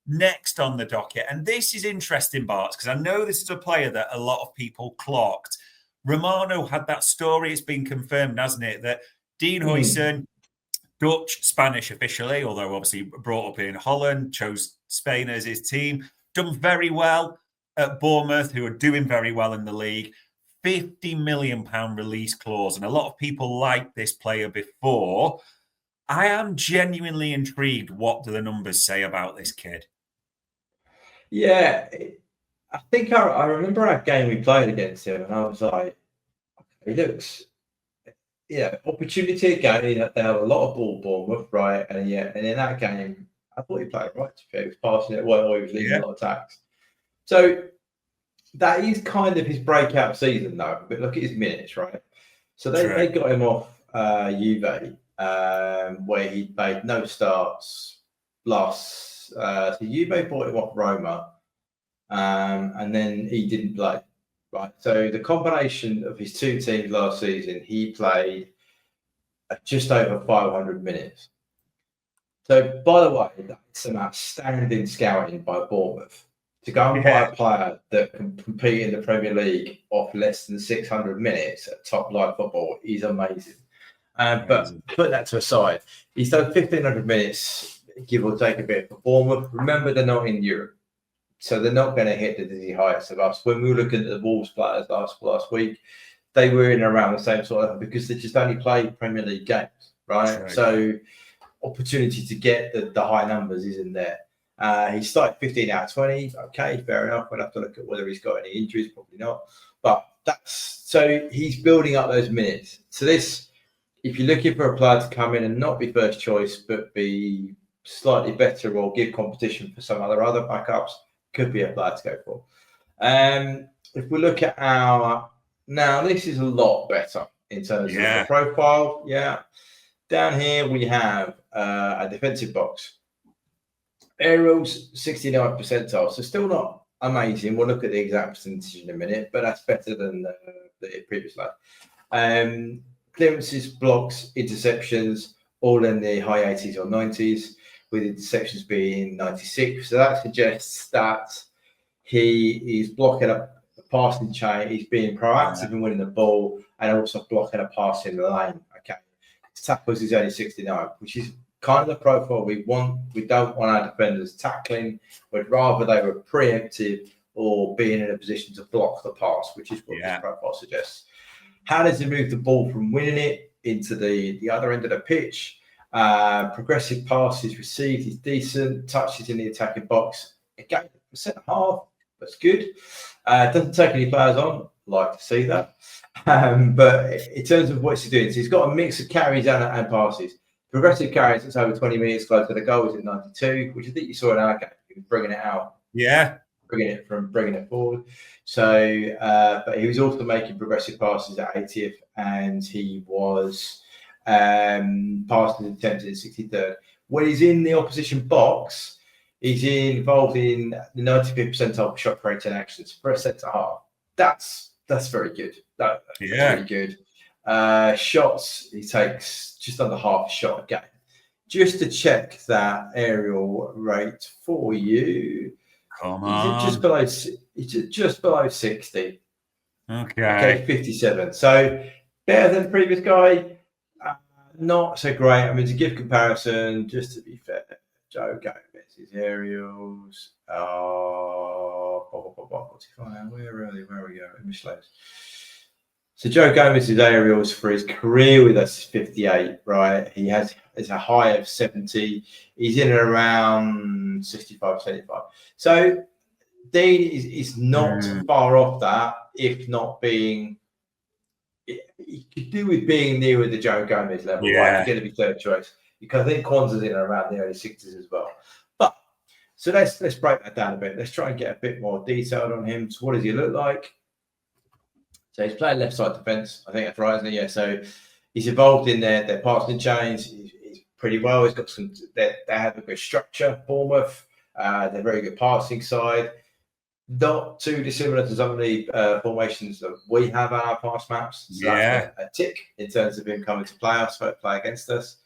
next on the docket. And this is interesting, Bart, because I know this is a player that a lot of people clocked. Romano had that story. It's been confirmed, hasn't it, that Dean Huijsen, Dutch, Spanish officially, although obviously brought up in Holland, chose Spain as his team, done very well at Bournemouth, who are doing very well in the league. £50 million release clause. And a lot of people liked this player before. I am genuinely intrigued. What do the numbers say about this kid? Yeah, I think I remember our game we played against him, and I was like, he looks, opportunity again. They had a lot of ball, Bournemouth, right? And in that game, I thought he played right. He was passing it well, he was leading a lot of attacks. So that is kind of his breakout season, though. But look at his minutes, right? So they got him off Juve, where he made no starts last. So Juve bought him off Roma, and then he didn't play. Right. So the combination of his two teams last season, he played just over 500 minutes. So, by the way, that's some outstanding scouting by Bournemouth. To go and buy a player that can compete in the Premier League off less than 600 minutes at top line football is amazing. But put that to a side. He's done 1,500 minutes, give or take a bit, for Bournemouth. Remember, they're not in Europe. So they're not going to hit the dizzy heights of us. When we were looking at the Wolves players last week, they were in around the same sort of, because they just only play Premier League games, right? So opportunity to get the high numbers isn't there. He started 15 out of 20. Okay, fair enough. We'll have to look at whether he's got any injuries. Probably not. But so he's building up those minutes. So this, if you're looking for a player to come in and not be first choice, but be slightly better or give competition for some other backups, could be a player to go for. If we look at now this is a lot better in terms of the profile. Yeah. Down here we have a defensive box. Aerials, 69th percentile. So still not amazing. We'll look at the exact percentage in a minute, but that's better than the previous slide. Clearances, blocks, interceptions, all in the high 80s or 90s, with interceptions being 96. So that suggests that he is blocking up the passing chain. He's being proactive in winning the ball and also blocking a pass in the lane. Okay. His tackles is only 69, which is kind of the profile we want. We don't want our defenders tackling. We'd rather they were preemptive or being in a position to block the pass, which is what this profile suggests. How does he move the ball from winning it into the other end of the pitch? Progressive passes received is decent. Touches in the attacking box. Again, centre half, that's good. Doesn't take any players on. Like to see that. But in terms of what he's doing, so he's got a mix of carries and passes. Progressive carries, it's over 20 metres close to the goal, is in 92, which I think you saw in our game. He was bringing it out. Yeah. Bringing it forward. So, but he was also making progressive passes at 80th, and he was passing attempted at 63rd. When he's in the opposition box, he's involved in the 95th percentile shot per 10 actions for a centre half. That's very good. That's really good. Shots, he takes just under half a shot a game. Just to check that aerial rate for you. Come on. He's just below 60. Okay, 57. So better than the previous guy. Not so great. I mean, to give comparison, just to be fair, Joe Gomez, his aerials. Where are we going? So Joe Gomez's aerials for his career with us is 58, right? He has a high of 70. He's in and around 65, 75. So Dean is not far off that, if not being. He could do with being near the Joe Gomez level, right? He's going to be third choice. Because I think Kwanzaa's in and around the early 60s as well. But so let's break that down a bit. Let's try and get a bit more detailed on him. So what does he look like? So he's playing left side defence. I think that's right, isn't it? Yeah. So he's involved in their passing chains. He's pretty well. He's got some. They have a good structure. Bournemouth. They're very good passing side. Not too dissimilar to some of the formations that we have on our pass maps. So that's a tick in terms of him coming to play against us.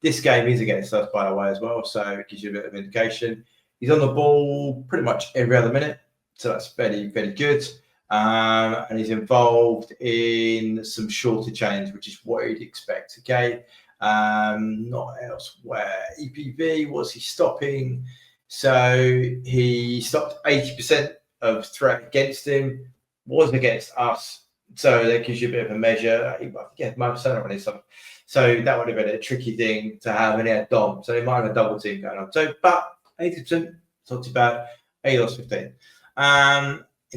This game is against us, by the way, as well. So it gives you a bit of indication. He's on the ball pretty much every other minute, so that's very, very good. And he's involved in some shorter chains, which is what you'd expect. Okay, not elsewhere. EPV, was he stopping? So he stopped 80% of threat against him, was against us. So that gives you a bit of a measure. I think he had Mo-Salah on his side. So that would have been a tricky thing to have, and he had Dom. So he might have a double team going on. So, but 80%, it's not too bad. 8 lost 15. In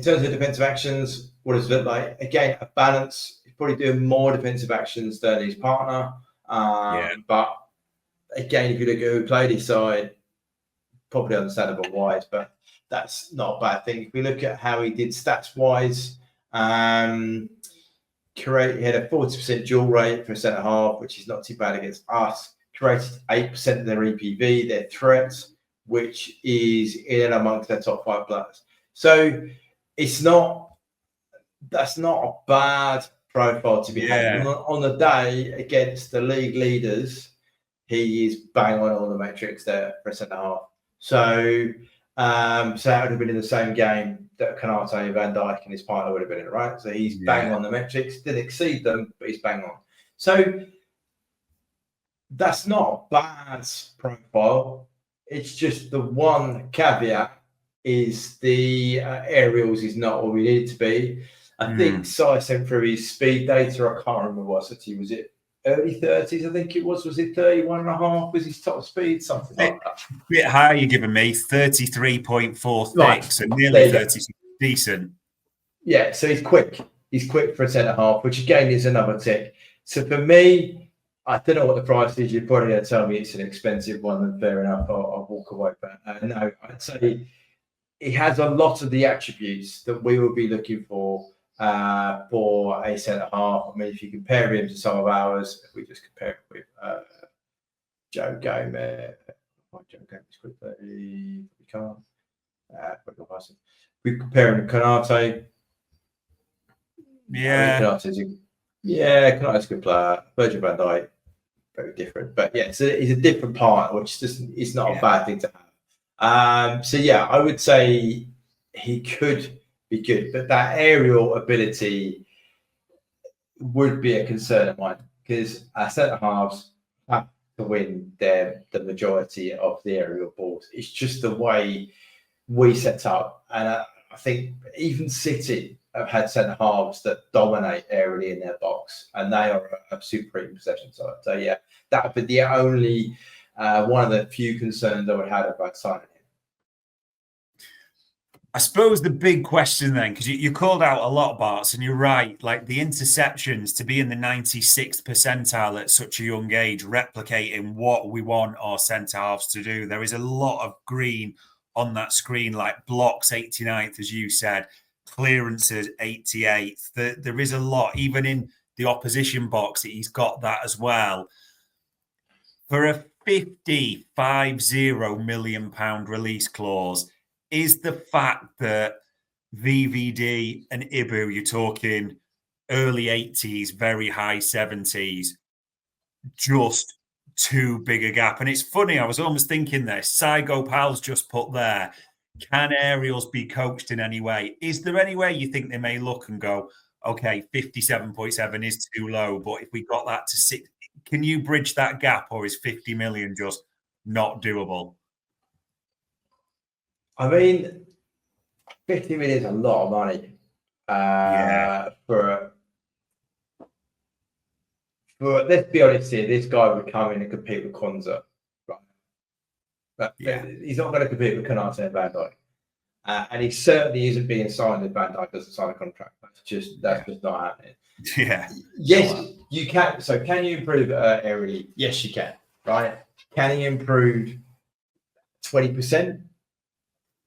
terms of defensive actions, what does it look like? Again, a balance. He's probably doing more defensive actions than his partner. But again, if you look at who played his side, probably understandable why, but that's not a bad thing. If we look at how he did stats-wise, he had a 40% dual rate for a centre half, which is not too bad against us. Created 8% of their EPV, their threats, which is in and amongst their top 5 players. So that's not a bad profile to be having. On the day against the league leaders, he is bang on all the metrics there for a centre half. So that would have been in the same game that Konate, Van Dijk, and his partner would have been in, right? So he's bang on the metrics, didn't exceed them, but he's bang on. So that's not a bad profile. It's just the one caveat is the aerials is not what we need it to be. I think Sai sent through his speed data. I can't remember what city was it. Early 30s, I think it was. Was it 31.5? Was his top speed? Something like that. A bit higher you're giving me, 33.46, right. So nearly 30. Decent. Yeah, so he's quick. He's quick for a centre half, which again is another tick. So for me, I don't know what the price is. You're probably going to tell me it's an expensive one, and fair enough, I'll walk away. But no, I'd say he has a lot of the attributes that we would be looking for a centre half. I mean, if you compare him to some of ours, if we just compare it with Joe Gomez, quickly, we can't. We compare him to Konate. Konate's a good player. Virgil van Dijk, very different. But yeah, so he's a different part, which is not a bad thing to have. So yeah, I would say he could be good, but that aerial ability would be a concern of mine because our centre halves have to win the majority of the aerial balls. It's just the way we set up, and I think even City have had centre halves that dominate aerially in their box, and they are a supreme possession side. So yeah, that would be the only one of the few concerns I would have about signing him. I suppose the big question then, because you called out a lot, Barts, and you're right, like the interceptions to be in the 96th percentile at such a young age, replicating what we want our centre halves to do. There is a lot of green on that screen, like blocks 89th, as you said, clearances 88th. There is a lot, even in the opposition box, he's got that as well. For a £50 million release clause, is the fact that VVD and Ibu, you're talking early 80s, very high 70s, just too big a gap? And it's funny, I was almost thinking this. Saigo Pal's just put there, can aerials be coached in any way? Is there any way you think they may look and go, okay, 57.7 is too low, but if we got that to 6, can you bridge that gap, or is 50 million just not doable? I mean, 50 million is a lot of money for let's be honest here, this guy would come in and compete with Konza, right? But he's not going to compete with Konate and Van Dijk. And he certainly isn't being signed if Van Dijk doesn't sign a contract. That's just not happening. Yeah. Yes, you can. So can you improve aerially? Yes, you can, right? Can he improve 20%?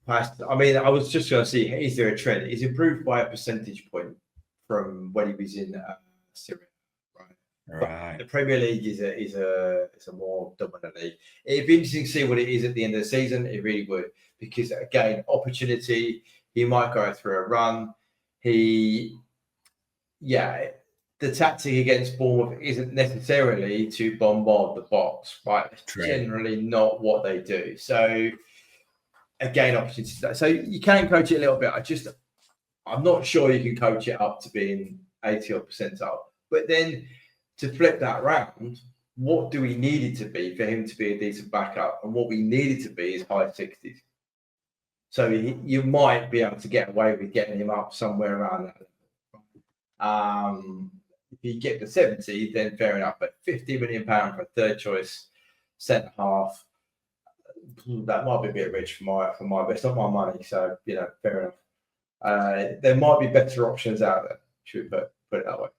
I mean, I was just going to see, is there a trend? He's improved by a percentage point from when he was in Syria, right? The Premier League is a more dominant league. It'd be interesting to see what it is at the end of the season. It really would, because again, opportunity. He might go through a run. The tactic against Bournemouth isn't necessarily to bombard the box, right? It's generally not what they do. So again, opportunities. So you can coach it a little bit. I'm not sure you can coach it up to being 80 odd percentile. But then to flip that round, what do we need it to be for him to be a decent backup? And what we need it to be is high 60s. So you might be able to get away with getting him up somewhere around that. If you get to 70, then fair enough. But £50 million for a third choice centre half, that might be a bit rich for my, but it's not my money. So, fair enough. There might be better options out there. Should we put it that way?